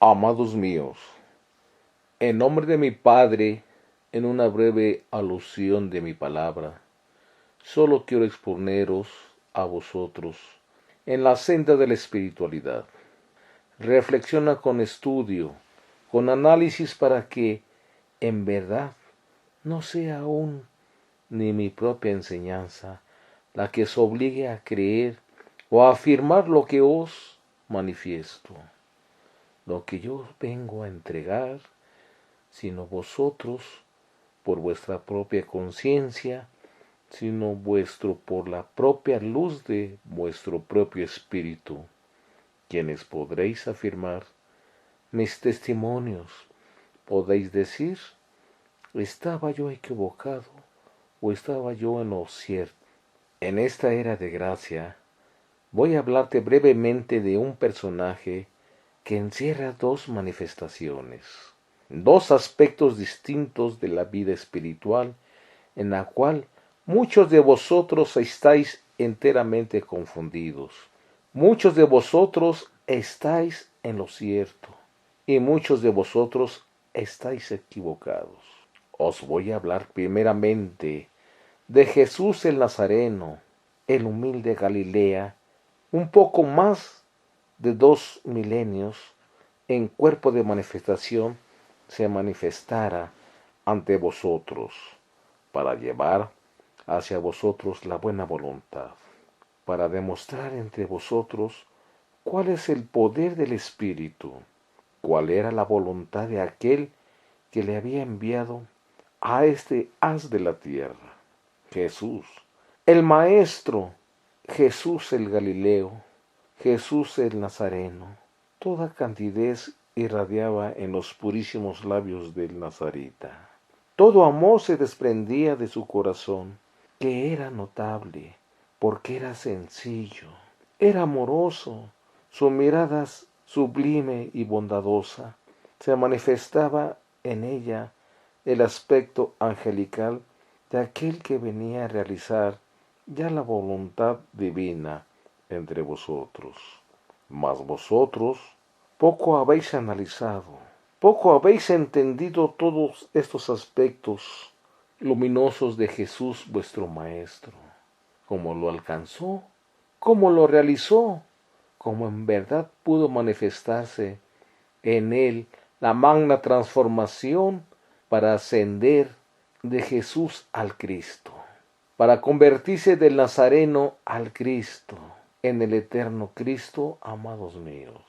Amados míos, en nombre de mi Padre, en una breve alusión de mi palabra, solo quiero exponeros a vosotros en la senda de la espiritualidad. Reflexiona con estudio, con análisis para que, en verdad, no sea aún ni mi propia enseñanza la que os obligue a creer o a afirmar lo que os manifiesto, lo que yo vengo a entregar, sino vosotros por vuestra propia conciencia, sino vuestro por la propia luz de vuestro propio espíritu, quienes podréis afirmar mis testimonios, podéis decir, ¿estaba yo equivocado o estaba yo en lo cierto? En esta era de gracia, voy a hablarte brevemente de un personaje que encierra dos manifestaciones, dos aspectos distintos de la vida espiritual, en la cual muchos de vosotros estáis enteramente confundidos. Muchos de vosotros estáis en lo cierto y muchos de vosotros estáis equivocados. Os voy a hablar primeramente de Jesús el Nazareno, el humilde Galilea, un poco más de 2 milenios en cuerpo de manifestación se manifestara ante vosotros para llevar hacia vosotros la buena voluntad, para demostrar entre vosotros cuál es el poder del Espíritu, cuál era la voluntad de aquel que le había enviado a este haz de la tierra, Jesús, el Maestro, Jesús el Galileo, Jesús el Nazareno. Toda candidez irradiaba en los purísimos labios del Nazarita. Todo amor se desprendía de su corazón, que era notable, porque era sencillo, era amoroso, su mirada sublime y bondadosa, se manifestaba en ella el aspecto angelical de aquel que venía a realizar ya la voluntad divina entre vosotros. Mas vosotros poco habéis analizado, poco habéis entendido todos estos aspectos luminosos de Jesús vuestro Maestro, cómo lo alcanzó, cómo lo realizó, cómo en verdad pudo manifestarse en él la magna transformación para ascender de Jesús al Cristo, para convertirse del Nazareno al Cristo, en el eterno Cristo, amados míos.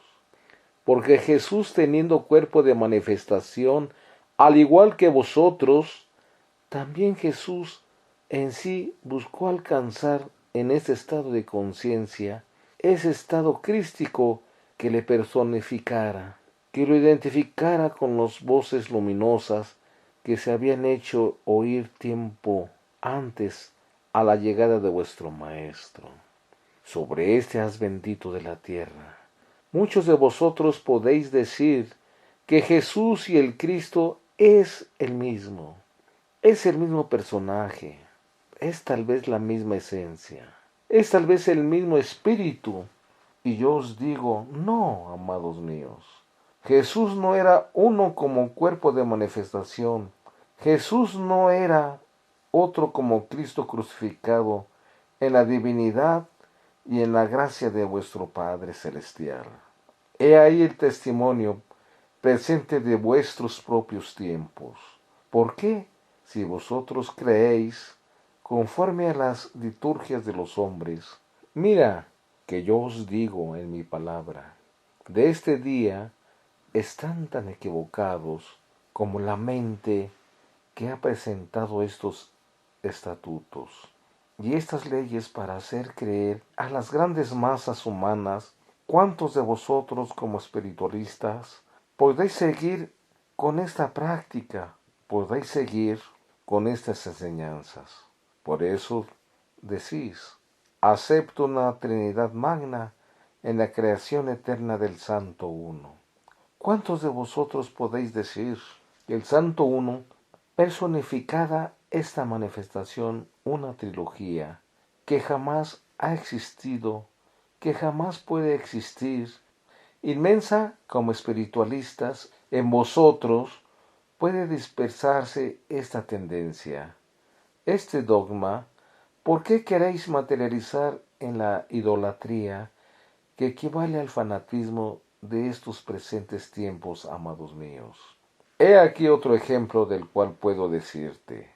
Porque Jesús, teniendo cuerpo de manifestación, al igual que vosotros, también Jesús en sí buscó alcanzar en ese estado de conciencia, ese estado crístico que le personificara, que lo identificara con las voces luminosas que se habían hecho oír tiempo antes a la llegada de vuestro Maestro. Sobre este haz bendito de la tierra, muchos de vosotros podéis decir que Jesús y el Cristo es el mismo personaje, es tal vez la misma esencia, es tal vez el mismo espíritu. Y yo os digo, no, amados míos, Jesús no era uno como cuerpo de manifestación, Jesús no era otro como Cristo crucificado en la divinidad y en la gracia de vuestro Padre Celestial. He ahí el testimonio presente de vuestros propios tiempos. ¿Por qué? Si vosotros creéis conforme a las liturgias de los hombres, mira que yo os digo en mi palabra, de este día están tan equivocados como la mente que ha presentado estos estatutos y estas leyes para hacer creer a las grandes masas humanas. ¿Cuántos de vosotros como espiritualistas podéis seguir con esta práctica? ¿Podéis seguir con estas enseñanzas? Por eso decís, acepto una Trinidad magna en la creación eterna del Santo Uno. ¿Cuántos de vosotros podéis decir que el Santo Uno personificada esta manifestación una trilogía que jamás ha existido, que jamás puede existir Inmensa como espiritualistas, en vosotros puede dispersarse esta tendencia, este dogma. ¿Por qué queréis materializar en la idolatría que equivale al fanatismo de estos presentes tiempos, amados míos? He aquí otro ejemplo del cual puedo decirte.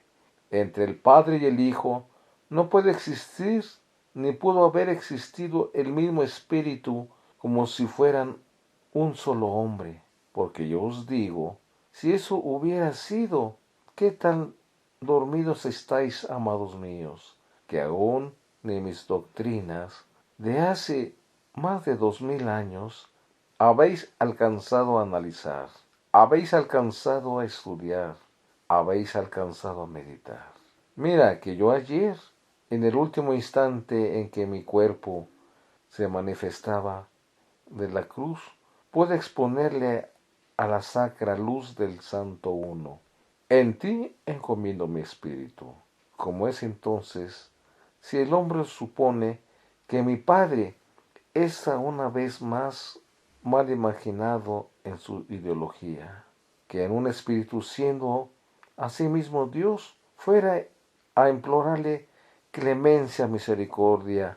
Entre el Padre y el Hijo no puede existir ni pudo haber existido el mismo espíritu como si fueran un solo hombre. Porque yo os digo, si eso hubiera sido, ¿qué tan dormidos estáis, amados míos, que aún ni mis doctrinas de hace más de 2000 años habéis alcanzado a analizar, habéis alcanzado a estudiar, habéis alcanzado a meditar? Mira que yo ayer, en el último instante en que mi cuerpo se manifestaba de la cruz, pude exponerle a la sacra luz del Santo Uno. En ti encomiendo mi espíritu. Como es entonces, si el hombre supone que mi Padre es una vez más mal imaginado en su ideología, que en un espíritu siendo asimismo Dios fuera a implorarle clemencia, misericordia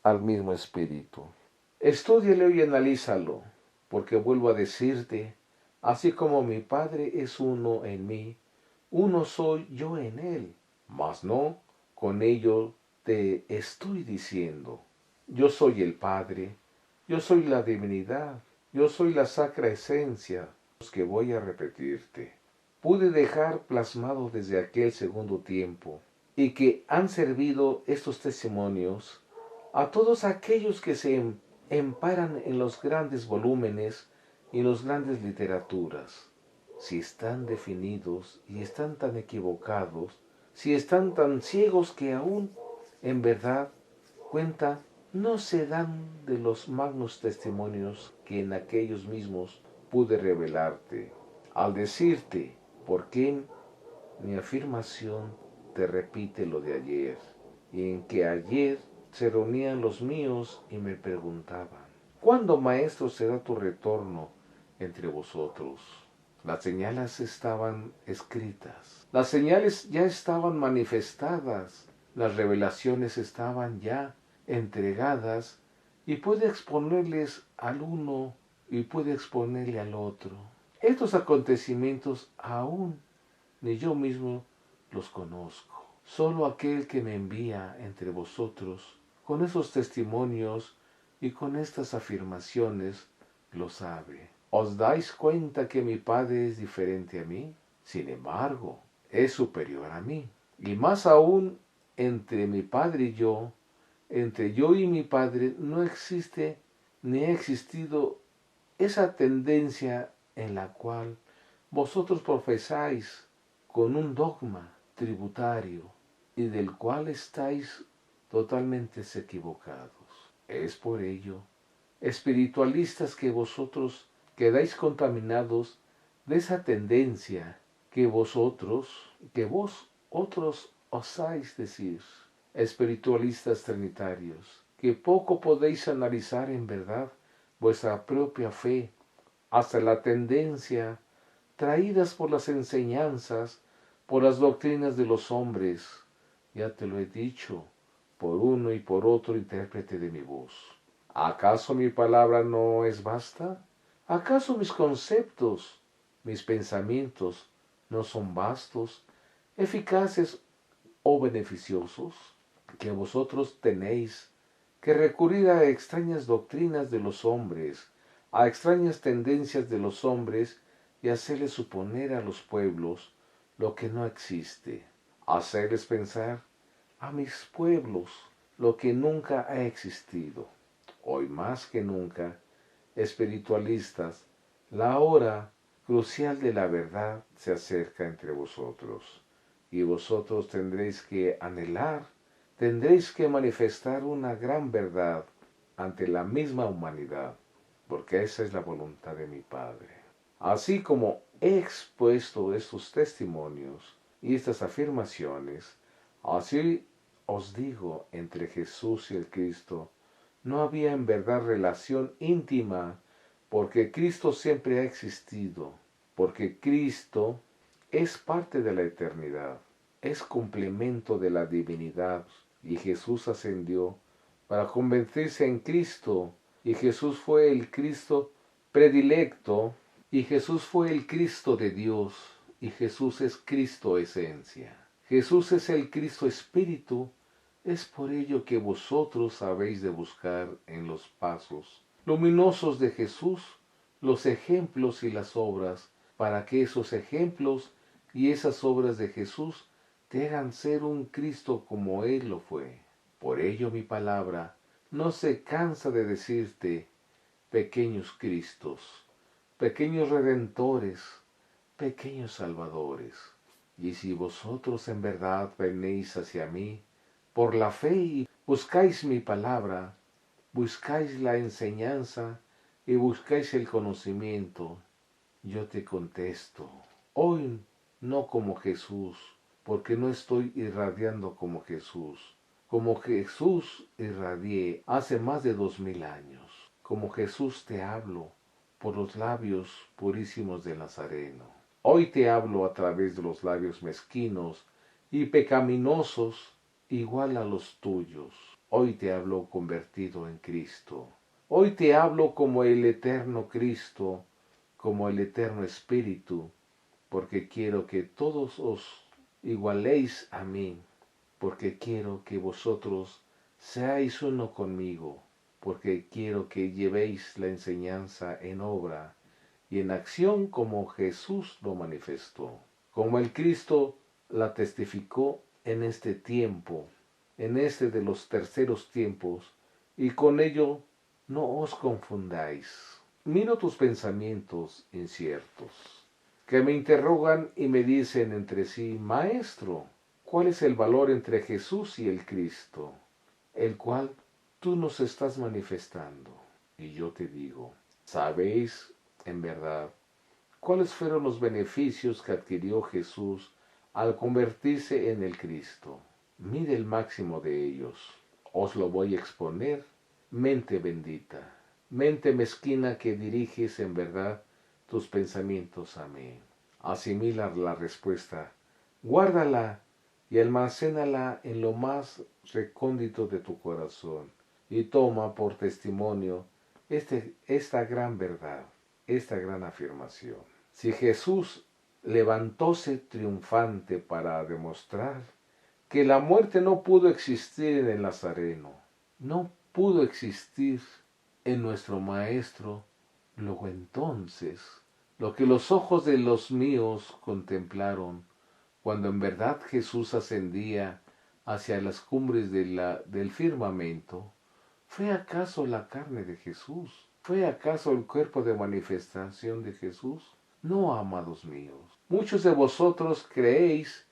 al mismo espíritu. Estúdialo y analízalo, porque vuelvo a decirte, así como mi Padre es uno en mí, uno soy yo en él, mas no con ello te estoy diciendo. Yo soy el Padre, yo soy la divinidad, yo soy la sacra esencia, que voy a repetirte. Pude dejar plasmado desde aquel segundo tiempo, y que han servido estos testimonios a todos aquellos que se emparan en los grandes volúmenes y las grandes literaturas. Si están definidos y están tan equivocados, si están tan ciegos que aún en verdad cuenta no se dan de los magnos testimonios que en aquellos mismos pude revelarte, al decirte por qué mi afirmación te repite lo de ayer, y en que ayer se reunían los míos y me preguntaban, ¿cuándo, maestro, será tu retorno entre vosotros? Las señales estaban escritas, las señales ya estaban manifestadas, las revelaciones estaban ya entregadas, y pude exponerles al uno y pude exponerle al otro. Estos acontecimientos aún ni yo mismo los conozco. Solo aquel que me envía entre vosotros con esos testimonios y con estas afirmaciones lo sabe. ¿Os dais cuenta que mi Padre es diferente a mí? Sin embargo, es superior a mí. Y más aún, entre mi Padre y yo, entre yo y mi Padre, no existe ni ha existido esa tendencia en la cual vosotros profesáis con un dogma tributario y del cual estáis totalmente equivocados. Es por ello, espiritualistas, que vosotros quedáis contaminados de esa tendencia que vos otros osáis decir. Espiritualistas trinitarios, que poco podéis analizar en verdad vuestra propia fe, hasta la tendencia traídas por las enseñanzas, por las doctrinas de los hombres, ya te lo he dicho, por uno y por otro intérprete de mi voz. ¿Acaso mi palabra no es vasta? ¿Acaso mis conceptos, mis pensamientos no son vastos, eficaces o beneficiosos? Que vosotros tenéis que recurrir a extrañas doctrinas de los hombres, a extrañas tendencias de los hombres, y hacerles suponer a los pueblos lo que no existe, hacerles pensar a mis pueblos lo que nunca ha existido. Hoy más que nunca, espiritualistas, la hora crucial de la verdad se acerca entre vosotros, y vosotros tendréis que anhelar, tendréis que manifestar una gran verdad ante la misma humanidad, porque esa es la voluntad de mi Padre. Así como he expuesto estos testimonios y estas afirmaciones, así os digo, entre Jesús y el Cristo no había en verdad relación íntima porque Cristo siempre ha existido, porque Cristo es parte de la eternidad, es complemento de la divinidad, y Jesús ascendió para convertirse en Cristo, y Jesús fue el Cristo predilecto, y Jesús fue el Cristo de Dios, y Jesús es Cristo esencia. Jesús es el Cristo Espíritu, es por ello que vosotros habéis de buscar en los pasos luminosos de Jesús los ejemplos y las obras, para que esos ejemplos y esas obras de Jesús te hagan ser un Cristo como Él lo fue. Por ello mi palabra no se cansa de decirte, pequeños Cristos, pequeños redentores, pequeños salvadores. Y si vosotros en verdad venís hacia mí, por la fe y buscáis mi palabra, buscáis la enseñanza y buscáis el conocimiento, yo te contesto, hoy no como Jesús, porque no estoy irradiando como Jesús irradié hace más de 2000 años, como Jesús te hablo por los labios purísimos de Nazareno. Hoy te hablo a través de los labios mezquinos y pecaminosos igual a los tuyos. Hoy te hablo convertido en Cristo. Hoy te hablo como el eterno Cristo, como el eterno Espíritu, porque quiero que todos os igualéis a mí, porque quiero que vosotros seáis uno conmigo, porque quiero que llevéis la enseñanza en obra y en acción como Jesús lo manifestó, como el Cristo la testificó en este tiempo, en este de los terceros tiempos, y con ello no os confundáis. Miro tus pensamientos inciertos, que me interrogan y me dicen entre sí, Maestro, ¿cuál es el valor entre Jesús y el Cristo, el cual tú nos estás manifestando? Y yo te digo, ¿sabéis en verdad cuáles fueron los beneficios que adquirió Jesús al convertirse en el Cristo? Mire el máximo de ellos. Os lo voy a exponer, mente bendita, mente mezquina que diriges en verdad tus pensamientos a mí. Asimila la respuesta, guárdala y almacénala en lo más recóndito de tu corazón y toma por testimonio esta gran verdad, esta gran afirmación. Si Jesús levantóse triunfante para demostrar que la muerte no pudo existir en el Nazareno, no pudo existir en nuestro Maestro, luego entonces, lo que los ojos de los míos contemplaron, cuando en verdad Jesús ascendía hacia las cumbres del firmamento, ¿fue acaso la carne de Jesús? ¿Fue acaso el cuerpo de manifestación de Jesús? No, amados míos. Muchos de vosotros creéis,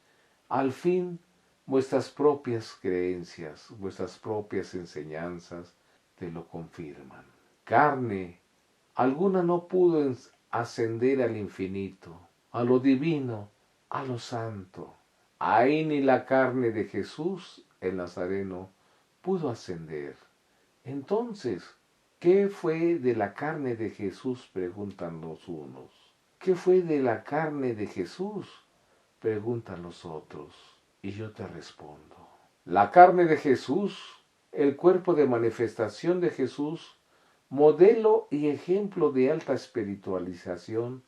al fin, vuestras propias creencias, vuestras propias enseñanzas te lo confirman. Carne alguna no pudo ascender al infinito, a lo divino, a lo santo. Ahí ni la carne de Jesús, el Nazareno, pudo ascender. Entonces, ¿qué fue de la carne de Jesús? Preguntan los unos. ¿Qué fue de la carne de Jesús? Preguntan los otros. Y yo te respondo. La carne de Jesús, el cuerpo de manifestación de Jesús, modelo y ejemplo de alta espiritualización,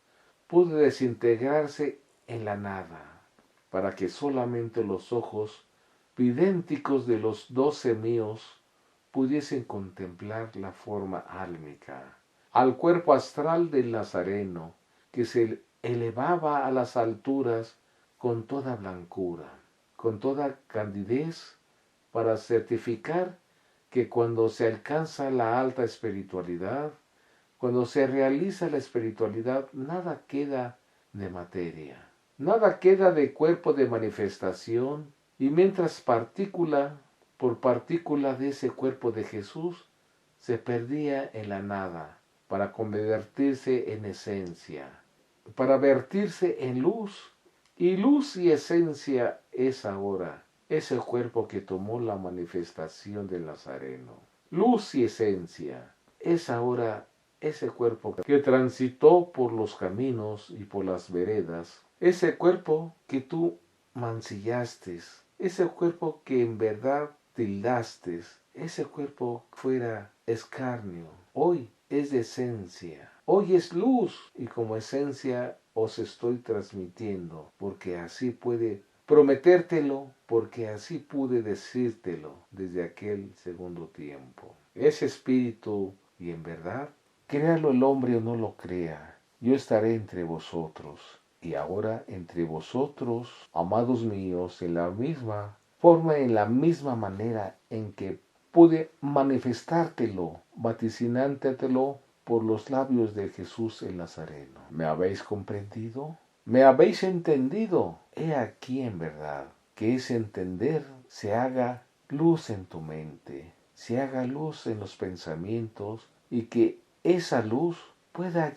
pudo desintegrarse en la nada, para que solamente los ojos vidénticos de los 12 míos pudiesen contemplar la forma álmica, al cuerpo astral del Nazareno, que se elevaba a las alturas con toda blancura, con toda candidez, para certificar que cuando se alcanza la alta espiritualidad, cuando se realiza la espiritualidad, nada queda de materia, nada queda de cuerpo de manifestación, y mientras partícula por partícula de ese cuerpo de Jesús se perdía en la nada, para convertirse en esencia, para vertirse en luz, y luz y esencia es ahora ese cuerpo que tomó la manifestación del Nazareno. Luz y esencia es ahora ese cuerpo que transitó por los caminos y por las veredas, ese cuerpo que tú mancillaste, ese cuerpo que en verdad tildaste, ese cuerpo fuera escarnio, hoy es de esencia, hoy es luz y como esencia os estoy transmitiendo, porque así puede prometértelo, porque así pude decírtelo desde aquel segundo tiempo. Ese espíritu, y en verdad, créalo el hombre o no lo crea, yo estaré entre vosotros. Y ahora entre vosotros, amados míos, en la misma forma, en la misma manera en que pude manifestártelo, vaticinántelo por los labios de Jesús el Nazareno. ¿Me habéis comprendido? ¿Me habéis entendido? He aquí en verdad que ese entender se haga luz en tu mente, se haga luz en los pensamientos y que esa luz pueda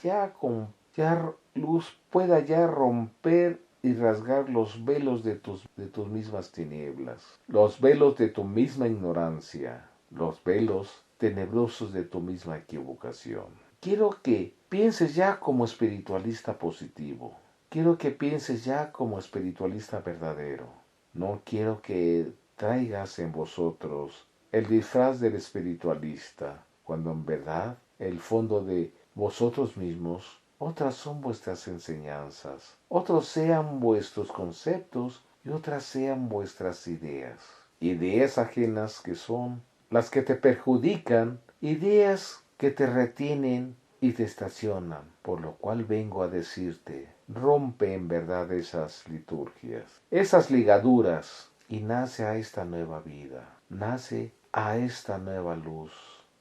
pueda ya romper y rasgar los velos de tus mismas tinieblas, los velos de tu misma ignorancia, los velos tenebrosos de tu misma equivocación. Quiero que pienses ya como espiritualista positivo. Quiero que pienses ya como espiritualista verdadero. No quiero que traigas en vosotros el disfraz del espiritualista, cuando en verdad el fondo de vosotros mismos, otras son vuestras enseñanzas, otros sean vuestros conceptos y otras sean vuestras ideas. Ideas ajenas que son las que te perjudican, ideas que te retienen y te estacionan, por lo cual vengo a decirte, rompe en verdad esas liturgias, esas ligaduras, y nace a esta nueva vida, nace a esta nueva luz,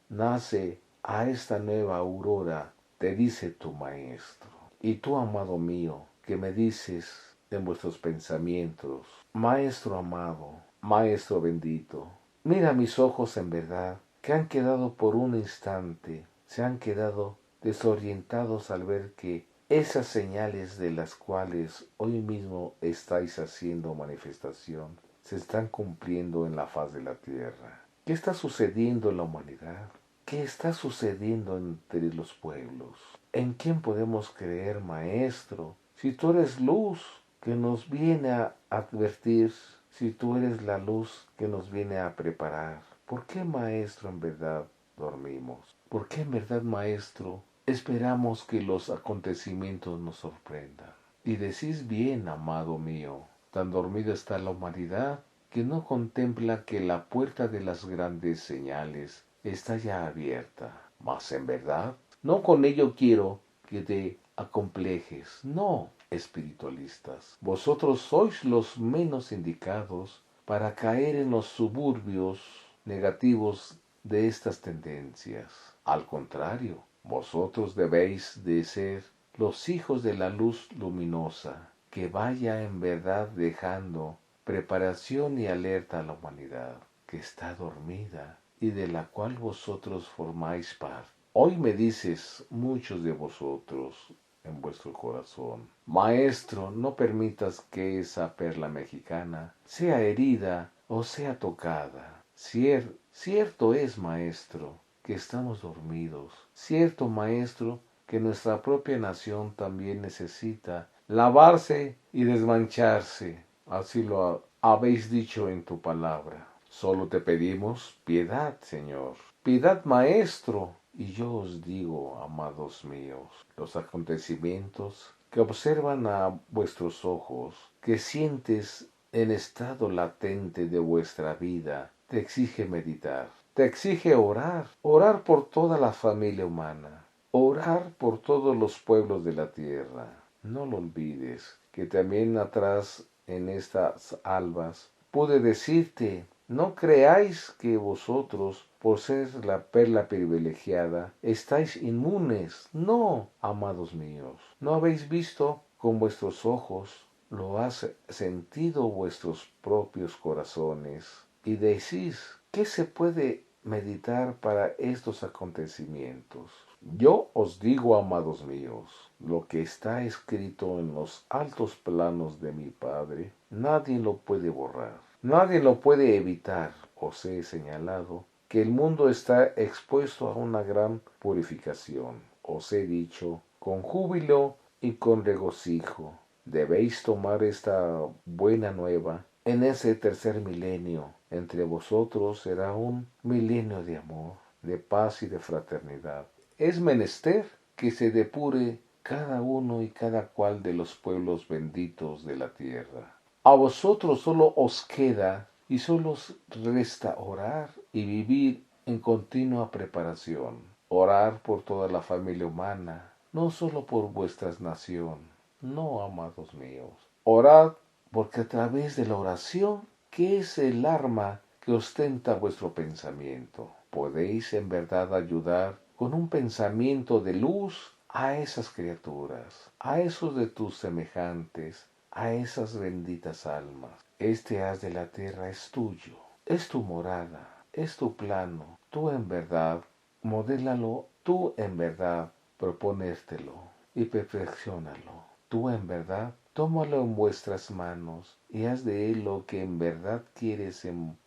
nace a esta nueva aurora, te dice tu maestro. Y tú, amado mío, que me dices en vuestros pensamientos, maestro amado, maestro bendito, mira mis ojos en verdad, que han quedado por un instante, se han quedado desorientados al ver que esas señales de las cuales hoy mismo estáis haciendo manifestación se están cumpliendo en la faz de la tierra. ¿Qué está sucediendo en la humanidad? ¿Qué está sucediendo entre los pueblos? ¿En quién podemos creer, maestro? Si tú eres luz que nos viene a advertir, si tú eres la luz que nos viene a preparar, ¿por qué, maestro, en verdad dormimos? ¿Por qué, en verdad, maestro, esperamos que los acontecimientos nos sorprendan? Y decís bien, amado mío, tan dormida está la humanidad que no contempla que la puerta de las grandes señales está ya abierta. Mas en verdad, no con ello quiero que te acomplejes. No, espiritualistas. Vosotros sois los menos indicados para caer en los suburbios negativos de estas tendencias. Al contrario, vosotros debéis de ser los hijos de la luz luminosa, que vaya en verdad dejando preparación y alerta a la humanidad, que está dormida y de la cual vosotros formáis parte. Hoy me dices muchos de vosotros en vuestro corazón, maestro, no permitas que esa perla mexicana sea herida o sea tocada. Cierto es, maestro, que estamos dormidos. Cierto, maestro, que nuestra propia nación también necesita lavarse y desmancharse. Así lo habéis dicho en tu palabra. Solo te pedimos piedad, Señor. Piedad, maestro. Y yo os digo, amados míos, los acontecimientos que observan a vuestros ojos, que sientes en estado latente de vuestra vida, te exige meditar, te exige orar, orar por toda la familia humana, orar por todos los pueblos de la tierra. No lo olvides, que también atrás en estas albas pude decirte, no creáis que vosotros, por ser la perla privilegiada, estáis inmunes. No, amados míos, no habéis visto con vuestros ojos, lo has sentido vuestros propios corazones, y decís, ¿qué se puede meditar para estos acontecimientos? Yo os digo, amados míos, lo que está escrito en los altos planos de mi Padre, nadie lo puede borrar, nadie lo puede evitar. Os he señalado que el mundo está expuesto a una gran purificación, os he dicho, con júbilo y con regocijo. Debéis tomar esta buena nueva. En ese tercer milenio, entre vosotros será un milenio de amor, de paz y de fraternidad. Es menester que se depure cada uno y cada cual de los pueblos benditos de la tierra. A vosotros solo os queda y solo os resta orar y vivir en continua preparación. Orar por toda la familia humana, no solo por vuestra nación. No, amados míos. Orad porque a través de la oración, que es el arma que ostenta vuestro pensamiento, podéis en verdad ayudar con un pensamiento de luz a esas criaturas, a esos de tus semejantes, a esas benditas almas. Este haz de la tierra es tuyo, es tu morada, es tu plano. Tú en verdad, modélalo, tú en verdad, proponértelo y perfeccionalo. Tú en verdad, tómalo en vuestras manos y haz de él lo que en verdad quieres en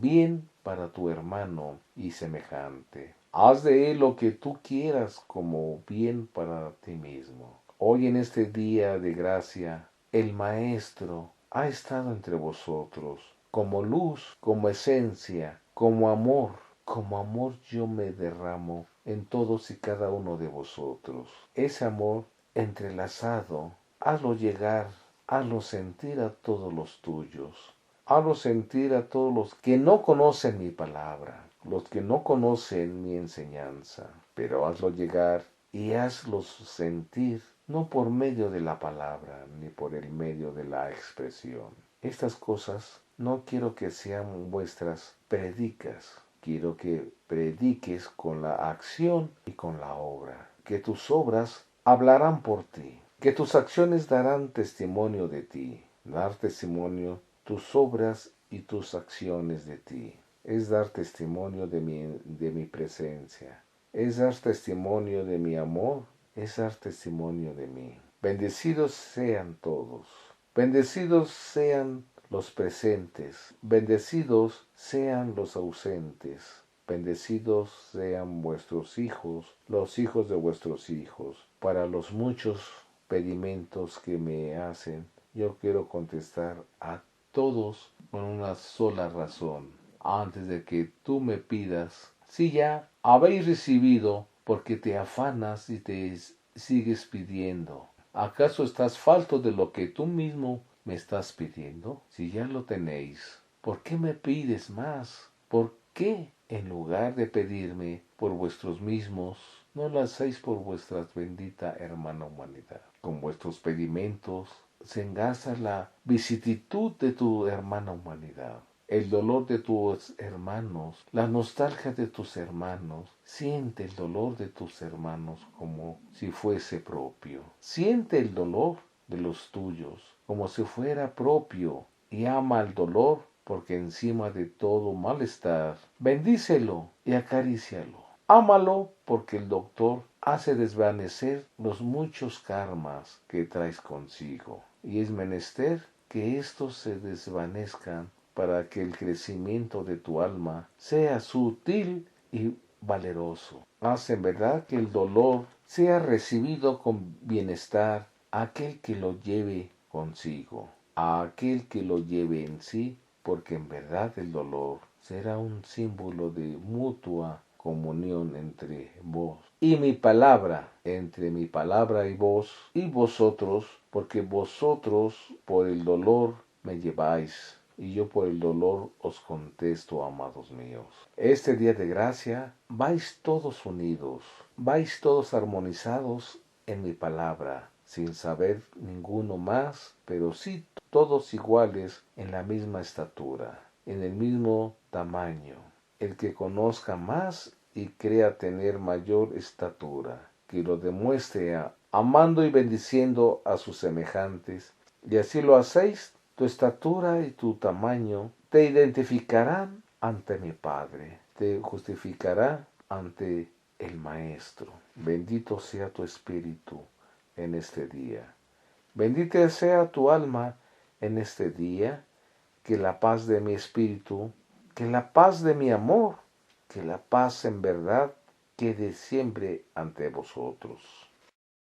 bien para tu hermano y semejante. Haz de él lo que tú quieras como bien para ti mismo. Hoy en este día de gracia, el Maestro ha estado entre vosotros, como luz, como esencia, como amor. Como amor yo me derramo en todos y cada uno de vosotros. Ese amor entrelazado, hazlo llegar, hazlo sentir a todos los tuyos. Hazlo sentir a todos los que no conocen mi palabra, los que no conocen mi enseñanza, pero hazlo llegar y hazlos sentir no por medio de la palabra ni por el medio de la expresión. Estas cosas no quiero que sean vuestras predicas, quiero que prediques con la acción y con la obra, que tus obras hablarán por ti, que tus acciones darán testimonio de ti. Dar testimonio, tus obras y tus acciones de ti, es dar testimonio de mi presencia, es dar testimonio de mi amor, es dar testimonio de mí. Bendecidos sean todos, bendecidos sean los presentes, bendecidos sean los ausentes, bendecidos sean vuestros hijos, los hijos de vuestros hijos. Para los muchos pedimentos que me hacen, yo quiero contestar a todos con una sola razón. Antes de que tú me pidas, si ya habéis recibido, porque te afanas y te sigues pidiendo. ¿Acaso estás falto de lo que tú mismo me estás pidiendo? Si ya lo tenéis, ¿por qué me pides más? ¿Por qué, en lugar de pedirme por vuestros mismos, no lo hacéis por vuestra bendita hermana humanidad? Con vuestros pedimentos se engasa la vicisitud de tu hermana humanidad, el dolor de tus hermanos, la nostalgia de tus hermanos. Siente el dolor de tus hermanos como si fuese propio. Siente el dolor de los tuyos como si fuera propio y ama el dolor porque encima de todo malestar, bendícelo y acarícialo. Ámalo porque el doctor hace desvanecer los muchos karmas que traes consigo. Y es menester que estos se desvanezcan para que el crecimiento de tu alma sea sutil y valeroso. Haz en verdad que el dolor sea recibido con bienestar a aquel que lo lleve consigo, a aquel que lo lleve en sí, porque en verdad el dolor será un símbolo de mutua comunión entre vos y mi palabra, entre mi palabra y vos y vosotros, porque vosotros por el dolor me lleváis y yo por el dolor os contesto, amados míos. Este día de gracia vais todos unidos, vais todos armonizados en mi palabra, sin saber ninguno más, pero sí todos iguales en la misma estatura, en el mismo tamaño. El que conozca más y crea tener mayor estatura, que lo demuestre amando y bendiciendo a sus semejantes, y así lo hacéis, tu estatura y tu tamaño te identificarán ante mi Padre, te justificará ante el Maestro. Bendito sea tu espíritu en este día. Bendita sea tu alma en este día, que la paz de mi espíritu, que la paz de mi amor, que la paz en verdad quede siempre ante vosotros.